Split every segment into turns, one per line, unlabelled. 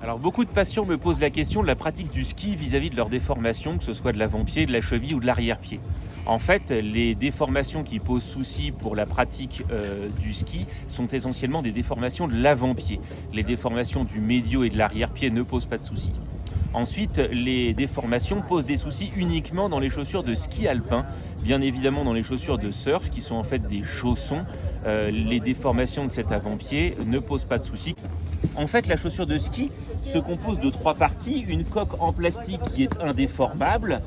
Alors beaucoup de patients me posent la question de la pratique du ski vis-à-vis de leur déformation, que ce soit de l'avant-pied, de la cheville ou de l'arrière-pied. En fait, les déformations qui posent souci pour la pratique du ski sont essentiellement des déformations de l'avant-pied. Les déformations du médio et de l'arrière-pied ne posent pas de souci. Ensuite, les déformations posent des soucis uniquement dans les chaussures de ski alpin, bien évidemment dans les chaussures de surf qui sont en fait des chaussons. Les déformations de cet avant-pied ne posent pas de soucis. En fait, la chaussure de ski se compose de 3 parties. Une coque en plastique qui est indéformable,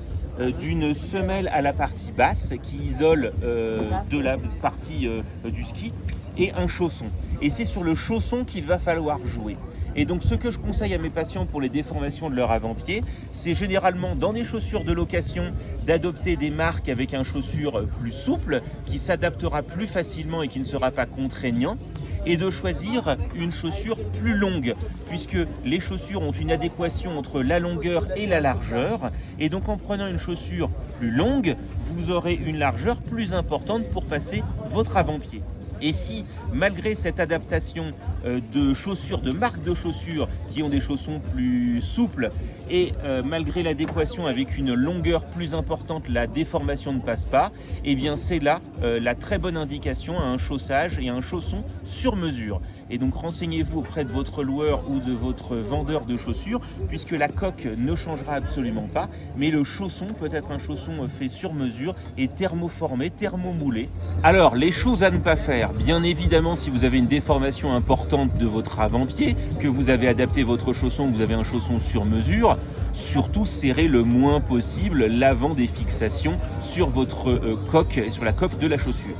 d'une semelle à la partie basse qui isole de la partie du ski et un chausson. Et c'est sur le chausson qu'il va falloir jouer. Et donc ce que je conseille à mes patients pour les déformations de leur avant-pied, c'est généralement dans des chaussures de location d'adopter des marques avec un chaussure plus souple, qui s'adaptera plus facilement et qui ne sera pas contraignant, et de choisir une chaussure plus longue, puisque les chaussures ont une adéquation entre la longueur et la largeur, et donc en prenant une chaussure plus longue, vous aurez une largeur plus importante pour passer votre avant-pied. Et si, malgré cette adaptation de chaussures, de marques de chaussures qui ont des chaussons plus souples, et malgré l'adéquation avec une longueur plus importante, la déformation ne passe pas, eh bien c'est là la très bonne indication à un chaussage et à un chausson sur mesure. Et donc renseignez-vous auprès de votre loueur ou de votre vendeur de chaussures, puisque la coque ne changera absolument pas, mais le chausson peut être un chausson fait sur mesure et thermoformé, thermomoulé. Alors, les choses à ne pas faire. Bien évidemment, si vous avez une déformation importante de votre avant-pied, que vous avez adapté votre chausson, que vous avez un chausson sur mesure, surtout serrez le moins possible l'avant des fixations sur votre coque et sur la coque de la chaussure.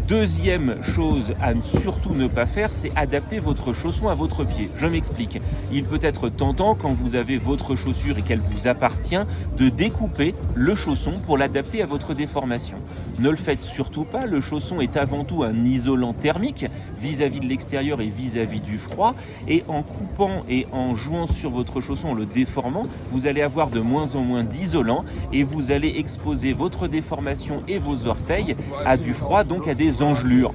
Deuxième chose à surtout ne pas faire, c'est adapter votre chausson à votre pied. Je m'explique. Il peut être tentant, quand vous avez votre chaussure et qu'elle vous appartient, de découper le chausson pour l'adapter à votre déformation. Ne le faites surtout pas. Le chausson est avant tout un isolant thermique vis-à-vis de l'extérieur et vis-à-vis du froid. Et en coupant et en jouant sur votre chausson, en le déformant, vous allez avoir de moins en moins d'isolant et vous allez exposer votre déformation et vos orteils à du froid, donc à des engelures.